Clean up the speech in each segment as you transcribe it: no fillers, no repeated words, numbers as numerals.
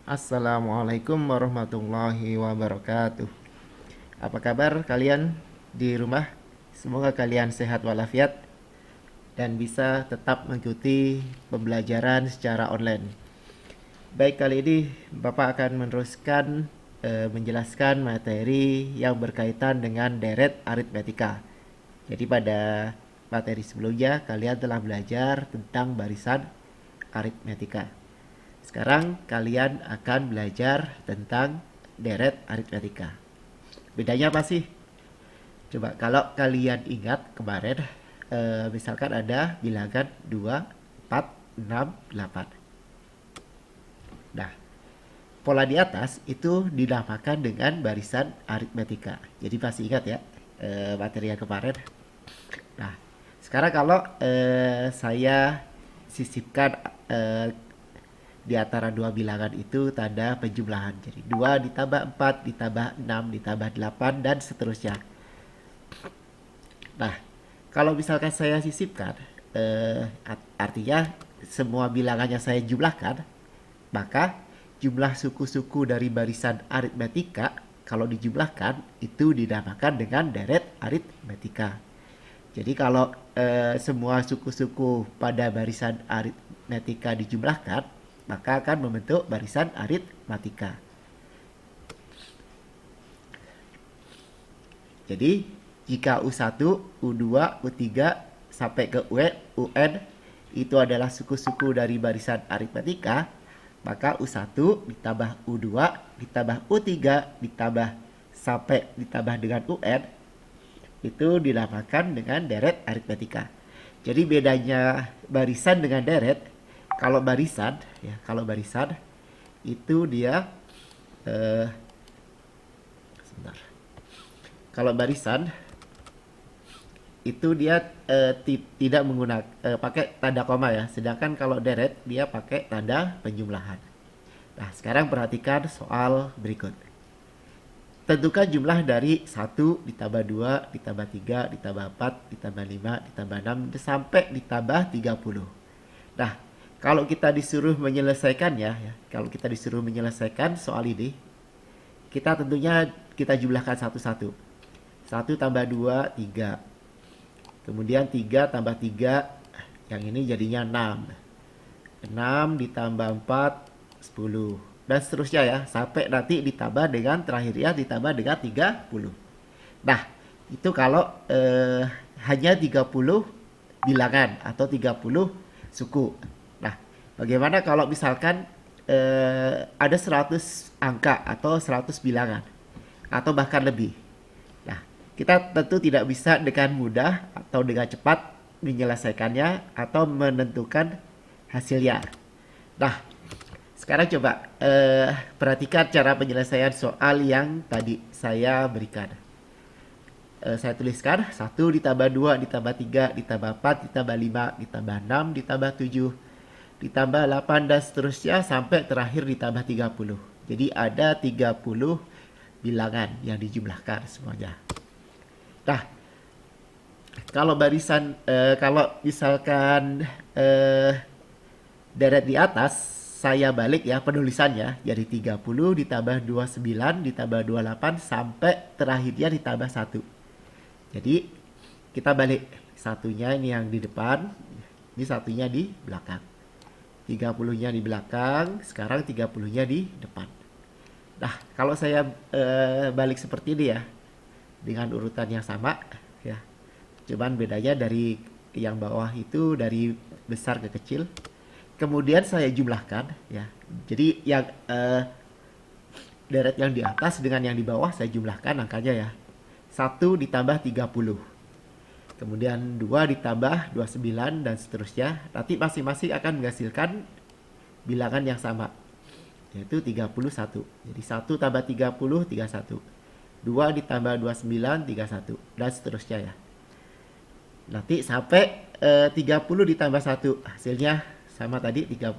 Assalamualaikum warahmatullahi wabarakatuh. Apa kabar kalian di rumah? Semoga kalian sehat walafiat dan bisa tetap mengikuti pembelajaran secara online. Baik, kali ini Bapak akan meneruskan menjelaskan materi yang berkaitan dengan deret aritmetika. Jadi pada materi sebelumnya kalian telah belajar tentang barisan aritmetika. Sekarang kalian akan belajar tentang deret aritmetika. Bedanya apa sih? Coba kalau kalian ingat kemarin, misalkan ada bilangan 2, 4, 6, 8. Nah, pola di atas itu dinamakan dengan barisan aritmetika. Jadi pasti ingat ya materi yang kemarin. Nah, sekarang kalau saya sisipkan di antara dua bilangan itu tanda penjumlahan. Jadi 2 ditambah 4 ditambah 6 ditambah 8 dan seterusnya. Nah, kalau misalkan saya sisipkan, artinya semua bilangannya saya jumlahkan, maka jumlah suku-suku dari barisan aritmetika kalau dijumlahkan itu dinamakan dengan deret aritmetika. Jadi kalau semua suku-suku pada barisan aritmetika dijumlahkan, maka akan membentuk barisan aritmetika. Jadi jika U1, U2, U3 sampai ke UN itu adalah suku-suku dari barisan aritmetika, maka U1 ditambah U2 ditambah U3 ditambah sampai ditambah dengan UN itu dinamakan dengan deret aritmetika. Jadi bedanya barisan dengan deret, kalau barisan ya, kalau barisan itu dia sebentar. Kalau barisan itu dia tidak menggunakan pakai tanda koma ya, sedangkan kalau deret dia pakai tanda penjumlahan. Nah, sekarang perhatikan soal berikut. Tentukan jumlah dari 1 ditambah 2 ditambah 3 ditambah 4 ditambah 5 ditambah 6 sampai ditambah 30. Nah, kalau kita disuruh menyelesaikannya ya, kalau kita disuruh menyelesaikan soal ini, kita tentunya kita jumlahkan satu-satu. 1 tambah 2 3. Kemudian 3 tambah 3, yang ini jadinya 6. 6 ditambah 4 10 dan seterusnya ya, sampai nanti ditambah dengan terakhirnya ditambah dengan 30. Nah, itu kalau hanya 30 bilangan atau 30 suku. Nah, bagaimana kalau misalkan ada 100 angka atau 100 bilangan atau bahkan lebih. Nah, kita tentu tidak bisa dengan mudah atau dengan cepat menyelesaikannya atau menentukan hasilnya. Nah, sekarang coba perhatikan cara penyelesaian soal yang tadi saya berikan. Saya tuliskan 1 ditambah 2 ditambah 3 ditambah 4 ditambah 5 ditambah 6 ditambah 7 ditambah 8 dan seterusnya sampai terakhir ditambah 30. Jadi ada 30 bilangan yang dijumlahkan semuanya. Nah, kalau barisan kalau misalkan deret di atas, saya balik ya penulisannya, jadi 30 ditambah 29 ditambah 28 sampai terakhirnya ditambah 1. Jadi kita balik, satunya ini yang di depan, ini satunya di belakang. 30-nya di belakang, sekarang 30-nya di depan. Nah, kalau saya balik seperti ini ya, dengan urutan yang sama ya. Cuman bedanya dari yang bawah itu dari besar ke kecil. Kemudian saya jumlahkan ya. Jadi yang deret yang di atas dengan yang di bawah saya jumlahkan angkanya ya. 1 ditambah 30. Kemudian 2 ditambah 29 dan seterusnya. Nanti masing-masing akan menghasilkan bilangan yang sama, yaitu 31. Jadi 1 tambah 30 31. 2 ditambah 29 31 dan seterusnya ya. Nanti sampai 30 ditambah 1 hasilnya sama tadi 31.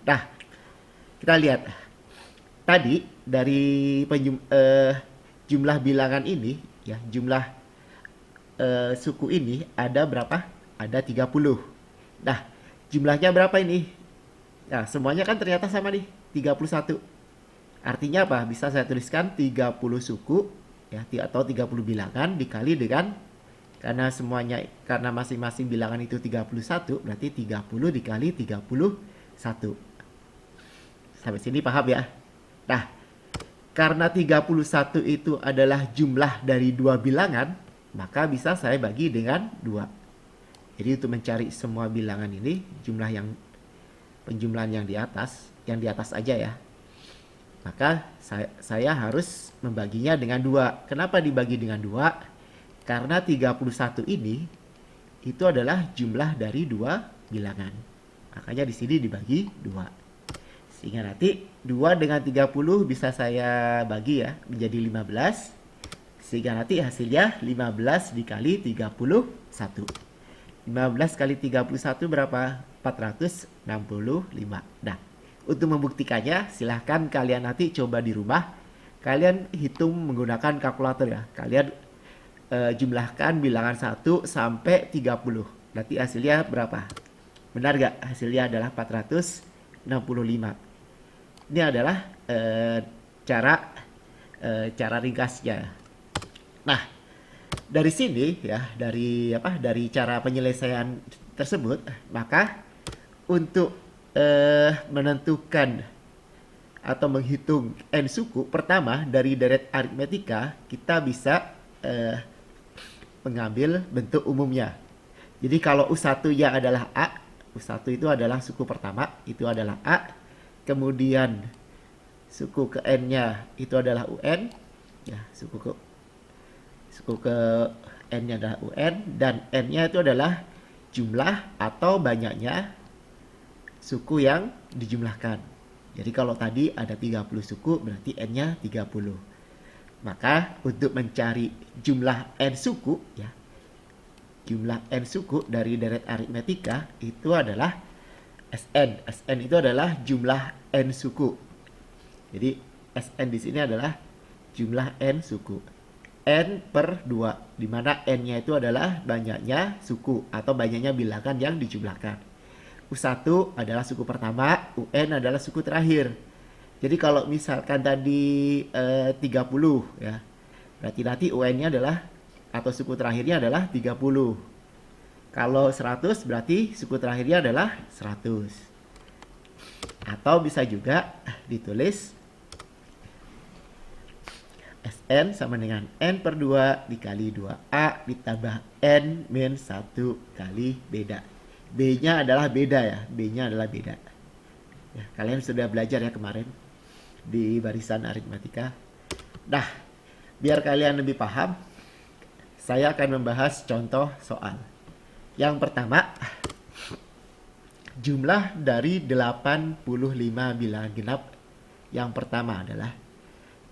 Nah, kita lihat tadi dari jumlah bilangan ini ya, jumlah suku ini ada berapa? Ada 30. Nah, jumlahnya berapa ini? Nah, semuanya kan ternyata sama nih, 31. Artinya apa? Bisa saya tuliskan 30 suku ya atau 30 bilangan dikali dengan, karena semuanya, karena masing-masing bilangan itu 31, berarti 30 dikali 31. Sampai sini paham ya? Nah, karena 31 itu adalah jumlah dari dua bilangan, maka bisa saya bagi dengan 2. Jadi untuk mencari semua bilangan ini, jumlah yang penjumlahan yang di atas aja ya. Maka saya harus membaginya dengan 2. Kenapa dibagi dengan 2? Karena 31 ini itu adalah jumlah dari dua bilangan. Makanya di sini dibagi 2. Sehingga nanti 2 dengan 30 bisa saya bagi ya menjadi 15. Sehingga nanti hasilnya 15 dikali 31. 15 kali 31 berapa? 465. Nah, untuk membuktikannya silahkan kalian nanti coba di rumah. Kalian hitung menggunakan kalkulator ya. Kalian jumlahkan bilangan 1 sampai 30. Nanti hasilnya berapa? Benar gak? Hasilnya adalah 465. Ini adalah cara ringkasnya. Nah, dari sini ya, dari cara penyelesaian tersebut, maka untuk menentukan atau menghitung n suku pertama dari deret aritmetika, kita bisa mengambil bentuk umumnya. Jadi kalau U1-nya adalah A, U1 itu adalah suku pertama, itu adalah A. Kemudian suku ke N-nya itu adalah UN, ya, suku ke N-nya adalah UN, dan N-nya itu adalah jumlah atau banyaknya suku yang dijumlahkan. Jadi kalau tadi ada 30 suku, berarti N-nya 30. Maka untuk mencari jumlah N suku ya, jumlah N suku dari deret aritmetika itu adalah Sn. Sn itu adalah jumlah N suku. Jadi Sn di sini adalah jumlah N suku. N per 2, di mana N-nya itu adalah banyaknya suku atau banyaknya bilangan yang dijumlahkan. U1 adalah suku pertama, UN adalah suku terakhir. Jadi kalau misalkan tadi 30 ya, berarti nanti UN-nya adalah atau suku terakhirnya adalah 30. Kalau 100 berarti suku terakhirnya adalah 100. Atau bisa juga ditulis Sn sama dengan N per 2 dikali 2A ditambah N min 1 kali beda. B-nya adalah beda ya, B-nya adalah beda. Ya, kalian sudah belajar ya kemarin di barisan aritmatika. Nah, biar kalian lebih paham, saya akan membahas contoh soal. Yang pertama, jumlah dari 85 bilangan genap. Yang pertama adalah,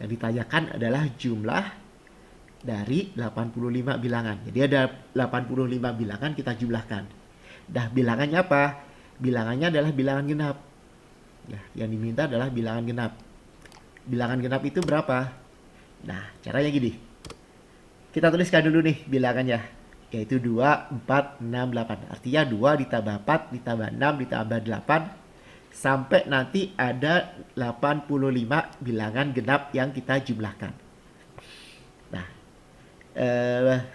yang ditanyakan adalah jumlah dari 85 bilangan. Jadi ada 85 bilangan kita jumlahkan. Dah, bilangannya apa? Bilangannya adalah bilangan genap. Ya, yang diminta adalah bilangan genap. Bilangan genap itu berapa? Nah, caranya gini. Kita tuliskan dulu nih bilangannya. Yaitu 2, 4, 6, 8. Artinya 2 ditambah 4, ditambah 6, ditambah 8. Sampai nanti ada 85 bilangan genap yang kita jumlahkan. Nah,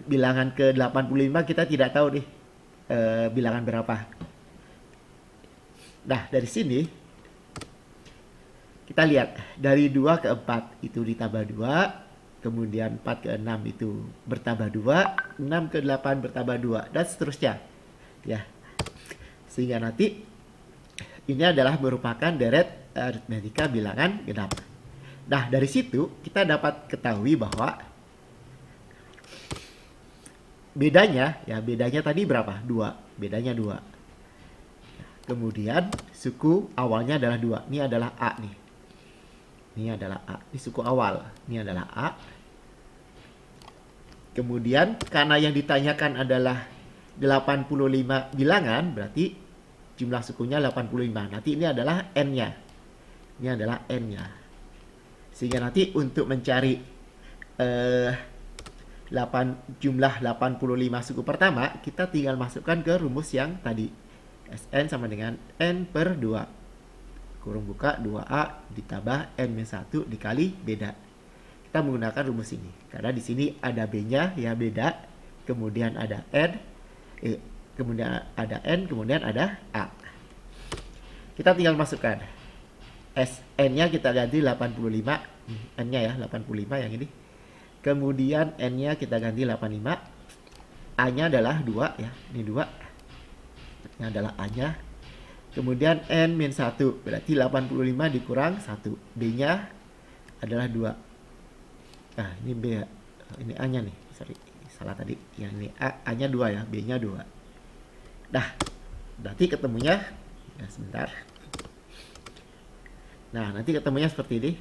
bilangan ke 85 kita tidak tahu nih bilangan berapa. Nah, dari sini kita lihat dari 2 ke 4 itu ditambah 2, kemudian 4 ke 6 itu bertambah 2, 6 ke 8 bertambah 2, dan seterusnya. Ya. Sehingga nanti ini adalah merupakan deret aritmetika bilangan genap. Nah, dari situ kita dapat ketahui bahwa bedanya tadi berapa? 2. Bedanya 2. Kemudian suku awalnya adalah 2. Ini adalah A nih. Ini adalah A. Ini suku awal. Ini adalah A. Kemudian karena yang ditanyakan adalah 85 bilangan, berarti jumlah sukunya 85. Nanti ini adalah N-nya. Ini adalah N-nya. Sehingga nanti untuk mencari jumlah 85 suku pertama, kita tinggal masukkan ke rumus yang tadi. Sn sama dengan N per 2. kurung buka 2A ditambah N-1 dikali beda. Kita menggunakan rumus ini karena di sini ada B-nya ya beda, kemudian ada kemudian ada A. Kita tinggal masukkan N-nya kita ganti 85, N-nya ya 85 yang ini. Kemudian N-nya kita ganti 85. A-nya adalah 2 ya, ini 2. Ini adalah A-nya. Kemudian N-1 berarti 85 dikurang 1. B-nya adalah 2. Nah, ini B ya. Ini A-nya nih. Sorry, salah tadi. Yang ini A-nya 2 ya, B-nya 2. Nah, berarti ketemunya ya sebentar. Nah, nanti ketemunya seperti ini.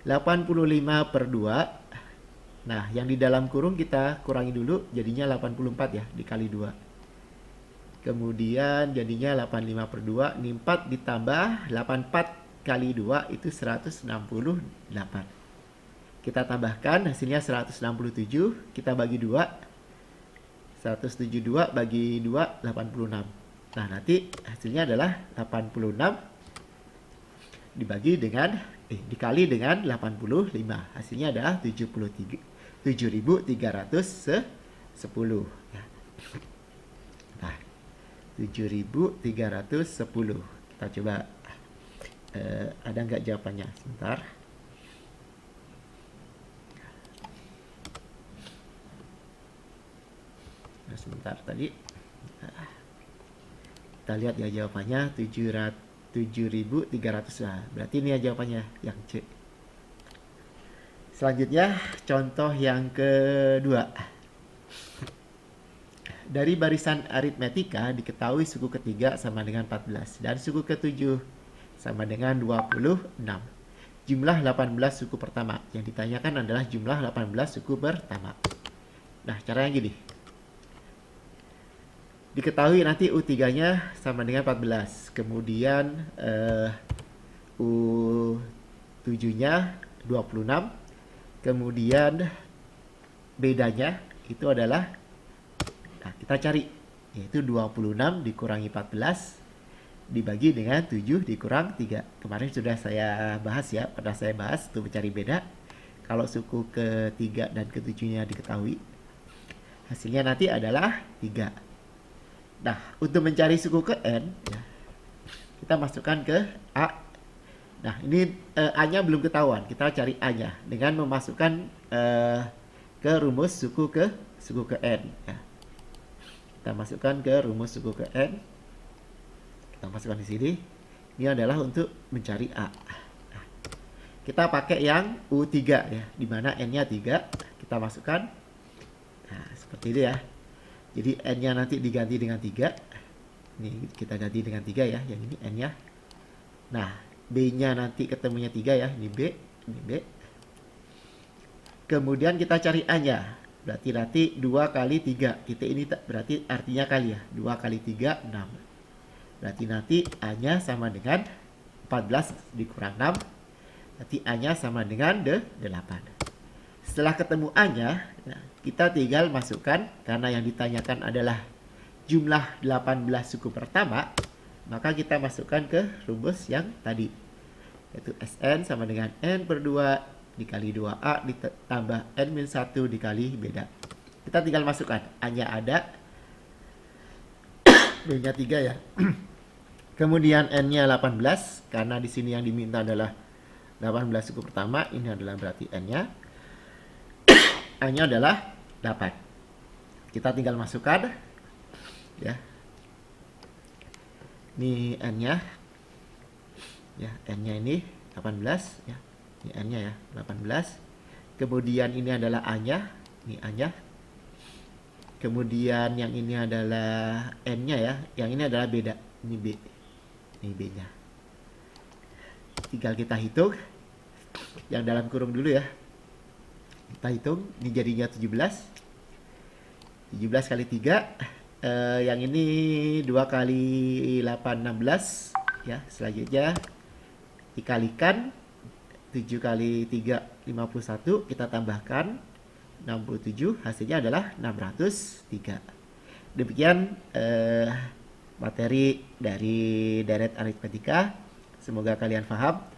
85 per 2. Nah, yang di dalam kurung kita kurangi dulu, jadinya 84 ya, dikali 2. Kemudian jadinya 85 per 2, ini 4 ditambah 84 kali 2 itu 168. Kita tambahkan, hasilnya 167, kita bagi 2. 172 bagi 2, 86. Nah, nanti hasilnya adalah 86 dikali dengan 85. Hasilnya adalah 7.310 ya. Nah, 7.310. Kita coba ada nggak jawabannya? Sebentar. Nah, sebentar tadi. Kita lihat ya jawabannya 7.300. Nah, berarti ini ya jawabannya yang C. Selanjutnya contoh yang kedua. Dari barisan aritmetika diketahui suku ketiga sama dengan 14 dan suku ketujuh sama dengan 26. Jumlah 18 suku pertama. Yang ditanyakan adalah jumlah 18 suku pertama. Nah, caranya gini. Diketahui nanti U3-nya sama dengan 14. Kemudian U7-nya 26. Kemudian bedanya itu adalah, nah kita cari, yaitu 26 dikurangi 14 dibagi dengan 7 dikurang 3. Kemarin sudah saya bahas ya, pernah saya bahas untuk mencari beda. Kalau suku ketiga dan ketujuhnya diketahui, hasilnya nanti adalah 3. Nah, untuk mencari suku ke N, ya, kita masukkan ke A. Nah, ini A-nya belum ketahuan. Kita cari A-nya dengan memasukkan ke rumus suku ke N. Ya. Kita masukkan ke rumus suku ke N. Kita masukkan di sini. Ini adalah untuk mencari A. Nah, kita pakai yang U3 ya, di mana N-nya 3. Kita masukkan. Nah, seperti ini ya. Jadi N-nya nanti diganti dengan 3. Ini kita ganti dengan 3 ya, yang ini N-nya. Nah, B-nya nanti ketemunya 3 ya, ini B, ini B. Kemudian kita cari A-nya. Berarti nanti 2 kali 3. Kita ini berarti artinya kali ya. 2 kali 3, 6. Berarti nanti A-nya sama dengan 14 dikurang 6. Berarti A-nya sama dengan 8. Setelah ketemu A-nya, kita tinggal masukkan, karena yang ditanyakan adalah jumlah 18 suku pertama, maka kita masukkan ke rumus yang tadi, yaitu Sn sama dengan N per 2 dikali 2A ditambah N-1 dikali beda. Kita tinggal masukkan, A-nya ada, B-nya 3 ya. Kemudian N-nya 18, karena di sini yang diminta adalah 18 suku pertama, ini adalah berarti N-nya. A-nya adalah 8. Kita tinggal masukkan ya. Ini N-nya. Ya, N-nya ini 18 ya. Ini N-nya ya, 18. Kemudian ini adalah A-nya, ini A-nya. Kemudian yang ini adalah N-nya ya, yang ini adalah beda. Ini B. Ini B-nya. Tinggal kita hitung. Yang dalam kurung dulu ya. Kita hitung, ini jadinya 17. 17 kali 3. Yang ini 2 kali 8, 16 ya. Selanjutnya dikalikan 7 kali 3, 51. Kita tambahkan 67, hasilnya adalah 603. Demikian materi dari deret aritmetika. Semoga kalian paham.